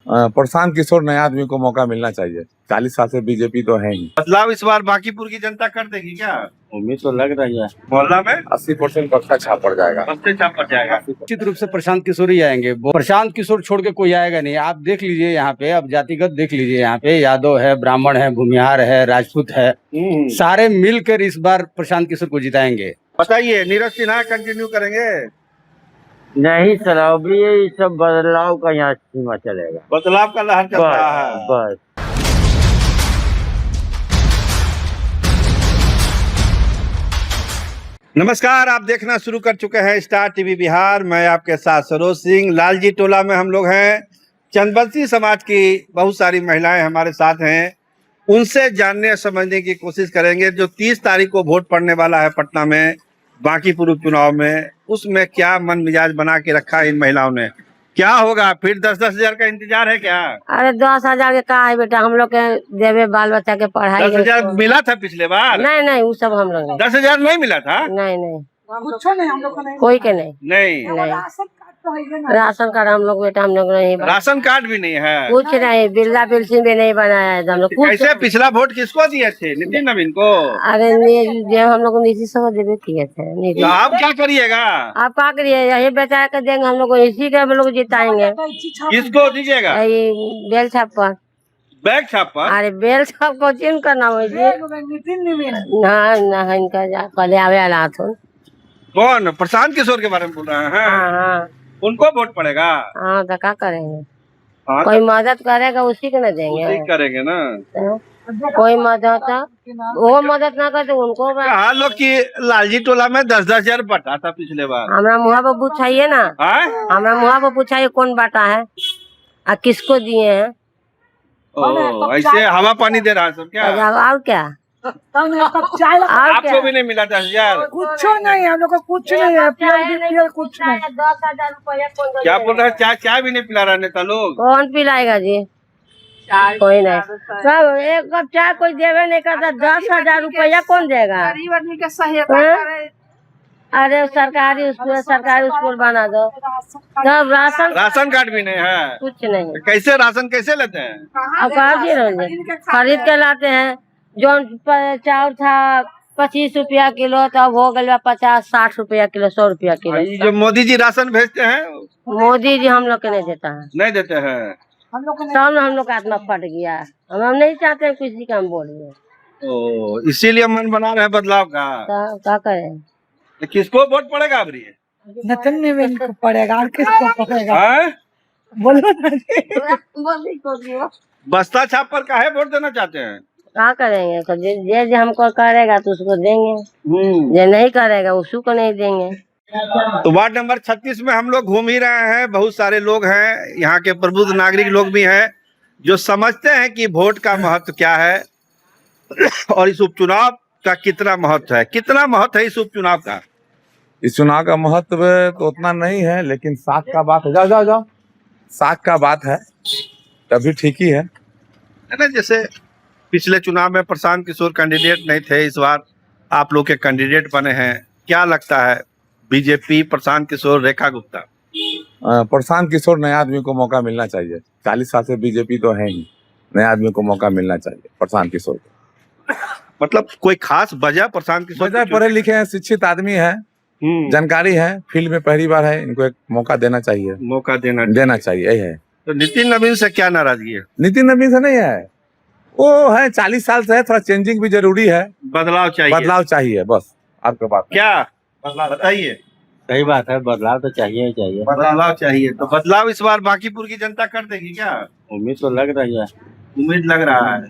प्रशांत किशोर नए आदमी को मौका मिलना चाहिए। 40 साल से बीजेपी तो है ही। बदलाव इस बार बांकीपुर की जनता कर देगी क्या? उम्मीद तो लग रही है। मोहल्ला में 80% पक्का छाप पड़ जाएगा। सबसे छाप पड़ जाएगा। निश्चित रूप से प्रशांत किशोर ही आएंगे। प्रशांत किशोर छोड़ के कोई आएगा नहीं। आप देख लीजिए यहाँ पे, अब जातिगत देख लीजिए, यहाँ पे यादव है, ब्राह्मण है, भूमिहार है, राजपूत है, सारे मिलकर इस बार प्रशांत किशोर को जिताएंगे। बताइए, नीरज सिन्हा कंटिन्यू करेंगे? नहीं सर, अभी ये सब बदलाव का यहाँ सीमा चलेगा। बदलाव का लहर चल रहा है। बस नमस्कार, आप देखना शुरू कर चुके हैं स्टार टीवी बिहार। मैं आपके साथ सरोज सिंह। लालजी टोला में हम लोग हैं। चंदबंसी समाज की बहुत सारी महिलाएं हमारे साथ हैं। उनसे जानने समझने की कोशिश करेंगे। जो 30 तारीख को वोट पड़ने वाला है पटना में बांकीपुर उपचुनाव में, उसमें क्या मन मिजाज बना के रखा है इन महिलाओं ने। क्या होगा फिर? 10-10 हजार का इंतजार है क्या? अरे 10,000 के कहा है बेटा, हम लोग के देवे बाल बच्चा के पढ़ाई। 10,000 मिला था पिछले बार? नहीं नहीं, वो सब हम लोग 10,000 नहीं मिला था। नहीं नहीं, कुछ नहीं, हम लोग को नहीं। कोई के नहीं। नहीं, राशन कार्ड हम लोग बेटा, हम लोग नहीं राशन कार्ड भी नहीं है। कुछ नहीं, बिल्ला बिल्सिन भी नहीं बनाया है हम लोग। कैसे पिछला वोट किसको दिए थे? नितिन नवीन को। अरे जो हम लोग नीतीश को देवे किए थे। तो आप क्या करिएगा? आप क्या करिए, यही बेचा के देंगे हम लोग को, इसी के हम लोग जिताएंगे। किसको दीजिएगा? बेल छाप पर। बैग छाप पर? अरे बेल छाप को चिन्ह करना हो ना, इनका पहले आवे हाथ। कौन? प्रशांत किशोर के बारे में बोल रहे हैं? हाँ, उनको वोट पड़ेगा। हाँ तो क्या करेंगे? हाँ, कोई मदद करेगा उसी को न देंगे। उसी करेंगे ना। तो कोई मदद, वो मदद ना करे तो उनको कहा लोग कि लालजी टोला में 10-10 हजार बटा था पिछले बार। हमरा मुहा पर पूछाइए ना। हमरा मुहा पर पूछाइए कौन बांटा है और किसको दिए हैं। ऐसे हवा पानी दे रहा है सब क्या? और क्या, आपको भी नहीं मिला 10,000? कुछ नहीं, हम लोग को कुछ नहीं है। कुछ नहीं। 10,000 रुपया क्या बोल रहे हैं? चाय भी नहीं पिला रहा नेता लोग। कौन पिलाएगा जी? कोई नहीं, सब एक कप चाय कोई देवे नहीं करता। 10,000 रुपया कौन देगा? गरीब आदमी के सहायता करे। अरे सरकारी स्कूल बना दो। जब राशन कार्ड भी नहीं है, कुछ नहीं। कैसे राशन कैसे लेते हैं? अब खरीद के लाते हैं। जो चावल था 25 रुपया किलो, तब हो गया 50-60 रुपया किलो, 100 रुपया किलो। ये जो मोदी जी राशन भेजते हैं, मोदी जी हम लोग के नहीं देता है। नहीं देते हैं। हम लोग तब हम लोग का आत्मा फट गया। हम नहीं चाहते हैं किसी का हम बोलिए, तो इसीलिए मन बना रहे हैं बदलाव का। तो क्या करें? तो किसको वोट पड़ेगा अब? नितिन नवीन को पड़ेगा और किसको पड़ेगा? बोलो ना। बस्ता छाप पर काहे वोट देना चाहते हैं? क्या करेंगे? तो जे हमको करेगा तो उसको देंगे, जे नहीं करेगा उसको नहीं देंगे। तो वार्ड नंबर 36 में हम लोग घूम ही रहे हैं। बहुत सारे लोग हैं, यहाँ के प्रबुद्ध नागरिक लोग भी हैं जो समझते हैं कि वोट का महत्व क्या है और इस उपचुनाव का कितना महत्व है। कितना महत्व है इस उपचुनाव का? इस चुनाव का महत्व तो उतना नहीं है, लेकिन साख का बात है। जाओ साख का बात है तभी ठीक ही है ना। जैसे पिछले चुनाव में प्रशांत किशोर कैंडिडेट नहीं थे, इस बार आप लोग के कैंडिडेट बने हैं। क्या लगता है? बीजेपी, प्रशांत किशोर, रेखा गुप्ता। प्रशांत किशोर नए आदमी को मौका मिलना चाहिए। 40 साल से बीजेपी तो है ही। नए आदमी को मौका मिलना चाहिए प्रशांत किशोर को। मतलब कोई खास वजह प्रशांत किशोर? पढ़े लिखे हैं, शिक्षित आदमी है, जानकारी है, फील्ड में पहली बार है, इनको एक मौका देना चाहिए। मौका देना चाहिए, यही है। तो नितिन नवीन से क्या नाराजगी है? नितिन नवीन से नहीं है, वो है 40 साल से है, थोड़ा चेंजिंग भी जरूरी है। बदलाव चाहिए बस। आपके बात क्या बदलाव बताइए? सही बात है, बदलाव तो चाहिए ही चाहिए। बदलाव चाहिए। तो बदलाव इस बार बांकीपुर की जनता कर देगी क्या? उम्मीद तो लग रही है। उम्मीद लग रहा है।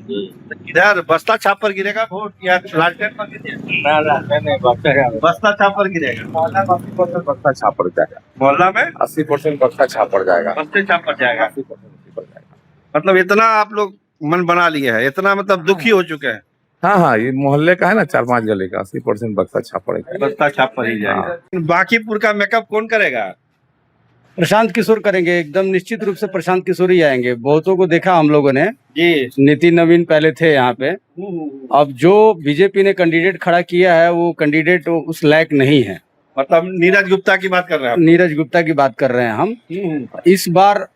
इधर बस्ता छाप पर गिरेगा वोट या लालटेन पर गिरेगा? बस्ता छाप पर गिरेगा। 80% बस्ता छाप पड़ जाएगा। मोहल्ला में 80% बस्ता छाप पड़ जाएगा। बस्ते छाप पर जाएगा। 80% पड़ जाएगा। मतलब इतना आप लोग मन बना लिए है, इतना मतलब दुखी हो चुके हैं। हाँ, ये मोहल्ले का है ना, 4-5 गली का। 80% बस्ता छाप पड़ेगा। बस्ता छाप पर ही जाएगा। बांकीपुर का मेकअप कौन करेगा? प्रशांत किशोर करेंगे, एकदम निश्चित रूप से प्रशांत किशोर ही आएंगे। बहुतों को देखा हम लोगों ने जी। नितिन नवीन पहले थे यहाँ पे। अब जो बीजेपी ने कैंडिडेट खड़ा किया है वो कैंडिडेट उस लायक नहीं है। मतलब नीरज गुप्ता की बात कर रहे हैं? नीरज गुप्ता की बात कर रहे हैं हम। इस बार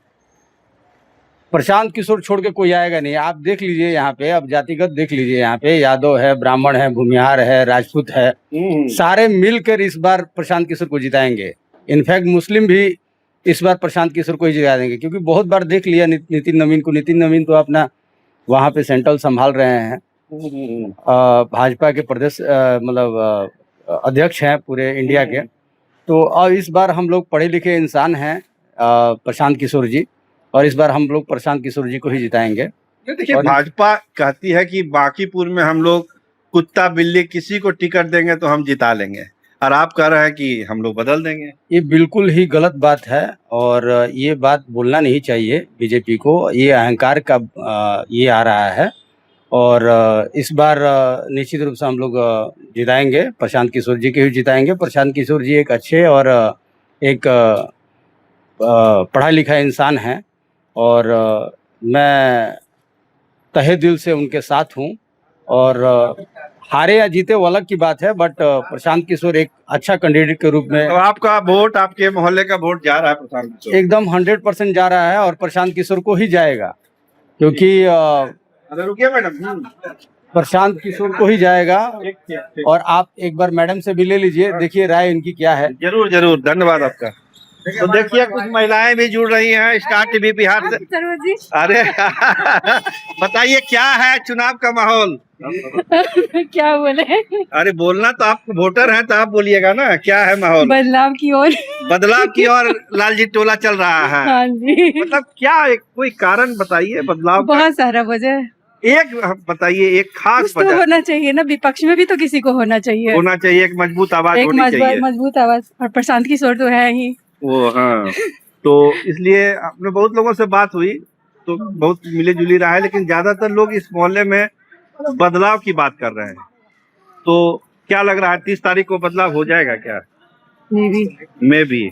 प्रशांत किशोर छोड़ के कोई आएगा नहीं। आप देख लीजिए यहाँ पे, अब जातिगत देख लीजिए यहाँ पे, यादव है, ब्राह्मण है, भूमिहार है, राजपूत है, सारे मिलकर इस बार प्रशांत किशोर को जिताएंगे। इनफैक्ट मुस्लिम भी इस बार प्रशांत किशोर को ही जिता देंगे, क्योंकि बहुत बार देख लिया नितिन नवीन को। नितिन नवीन तो अपना वहाँ पे सेंट्रल संभाल रहे हैं, भाजपा के प्रदेश अध्यक्ष हैं पूरे इंडिया के। तो अब इस बार हम लोग पढ़े लिखे इंसान हैं, प्रशांत किशोर जी, और इस बार हम लोग प्रशांत किशोर जी को ही जिताएंगे। देखिए, भाजपा कहती है कि बांकीपुर में हम लोग कुत्ता बिल्ली किसी को टिकट देंगे तो हम जिता लेंगे, और आप कह रहे हैं कि हम लोग बदल देंगे। ये बिल्कुल ही गलत बात है, और ये बात बोलना नहीं चाहिए बीजेपी को। ये अहंकार का ये आ रहा है, और इस बार निश्चित रूप से हम लोग जिताएंगे, प्रशांत किशोर जी के ही जिताएंगे। प्रशांत किशोर जी एक अच्छे और एक पढ़ा लिखा इंसान हैं, और मैं तहे दिल से उनके साथ हूँ। और हारे या जीते वो अलग की बात है, बट प्रशांत किशोर एक अच्छा कैंडिडेट के रूप में। तो आपका वोट, आपके मोहल्ले का वोट जा रहा है प्रशांत किशोर? एकदम 100% जा रहा है, और प्रशांत किशोर को ही जाएगा, क्योंकि अरे रुकिए मैडम, प्रशांत किशोर को ही जाएगा। और आप एक बार मैडम से भी ले लीजिए, देखिए राय इनकी क्या है। जरूर जरूर, धन्यवाद आपका। तो देखिए, कुछ महिलाएं भी जुड़ रही हैं स्टार टीवी बिहार से। अरे बताइए, क्या है चुनाव का माहौल? क्या बोले? अरे बोलना तो, आप वोटर हैं तो आप बोलिएगा ना, क्या है माहौल? बदलाव की ओर। बदलाव की ओर लालजी टोला चल रहा है। हाँ जी। मतलब क्या, कोई कारण बताइए बदलाव का? बहुत सारा वजह। एक बताइए, एक खास कुछ तो वजह होना चाहिए ना, विपक्ष में भी तो किसी को होना चाहिए। होना चाहिए, एक मजबूत आवाज एक होनी चाहिए। मजबूत आवाज, और प्रशांत किशोर तो है ही वो। हाँ, तो इसलिए अपने बहुत लोगों से बात हुई तो बहुत मिले जुली रहा है, लेकिन ज्यादातर लोग इस मोहल्ले में बदलाव की बात कर रहे हैं। तो क्या लग रहा है, 30 तारीख को बदलाव हो जाएगा क्या? मैं भी।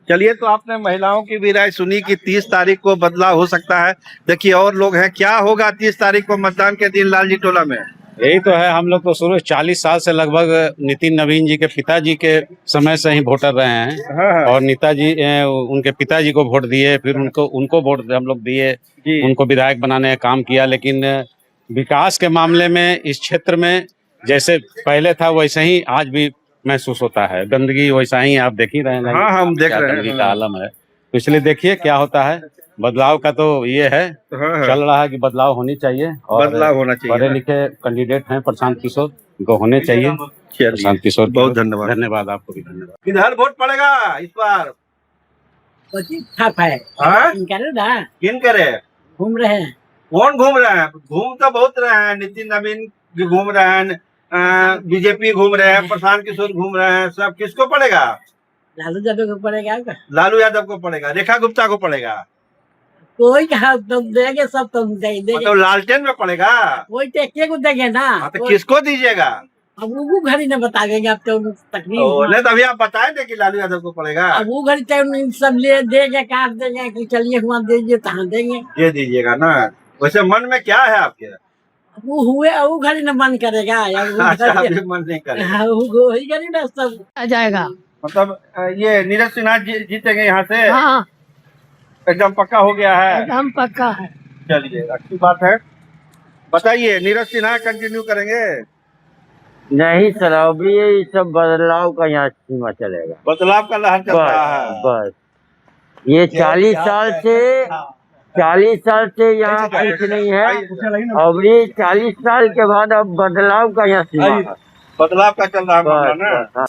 चलिए, तो आपने महिलाओं की भी राय सुनी कि 30 तारीख को बदलाव हो सकता है। देखिए और लोग हैं, क्या होगा 30 तारीख को मतदान के दिन लालजी टोला में? यही तो है, हम लोग तो शुरू 40 साल से लगभग नितिन नवीन जी के पिताजी के समय से ही वोटर रहे हैं। हाँ। और नेताजी उनके पिताजी को वोट दिए, फिर उनको वोट हम लोग दिए, उनको विधायक बनाने का काम किया। लेकिन विकास के मामले में इस क्षेत्र में जैसे पहले था वैसे ही आज भी महसूस होता है। गंदगी वैसा ही आप देख ही रहे हैं। हाँ, हम देख रहे हैं, गंदगी का आलम है। तो इसलिए देखिए क्या होता है। बदलाव का तो ये है, चल रहा है कि बदलाव होनी चाहिए, और बदलाव होना चाहिए। पढ़े लिखे कैंडिडेट हैं प्रशांत किशोर, को होने चाहिए। प्रशांत किशोर, बहुत धन्यवाद। धन्यवाद, आपको भी धन्यवाद। किधर वोट पड़ेगा इस बार? हाँ? किन करे? घूम रहे हैं। कौन घूम रहे हैं? घूम तो बहुत रहे हैं, नितिन नवीन भी घूम रहे हैं, बीजेपी घूम रहे हैं, प्रशांत किशोर घूम रहे हैं। सब किसको पड़ेगा? लालू यादव को पड़ेगा। लालू यादव को पड़ेगा, रेखा गुप्ता को पड़ेगा। कोई कहा तुम देंगे, सब तुम देंगे। मतलब लालटेन में पड़ेगा। कोई टेके को देंगे ना। तो किसको दीजिएगा? अब वो घड़ी न बता देंगे, अब तो तकलीफ नहीं, तभी आप बताए थे कि लालू यादव को पड़ेगा। अब वो घड़ी तो सब ले देंगे, काट देंगे कि चलिए वहाँ दीजिए, तहाँ देंगे। ये दीजिएगा ना। वैसे मन में क्या है आपके? वो हुए वो घड़ी न मन करेगा। अच्छा, अभी मन नहीं करेगा। वही घड़ी ना सब आ जाएगा। मतलब ये नीरज सिन्हा जीतेंगे यहाँ से? हाँ, एकदम पक्का हो गया है? एकदम पक्का है। चलिए, अच्छी बात है। बताइए, नीरज सिन्हा कंटिन्यू करेंगे? नहीं सर, अभी ये सब बदलाव का यहाँ सीमा चलेगा। बदलाव का लहर चल रहा है। बस ये 40 साल से यहाँ कुछ नहीं है। अब ये 40 साल के बाद अब बदलाव का यहाँ सीमा है। बदलाव का चल रहा है मामला ना।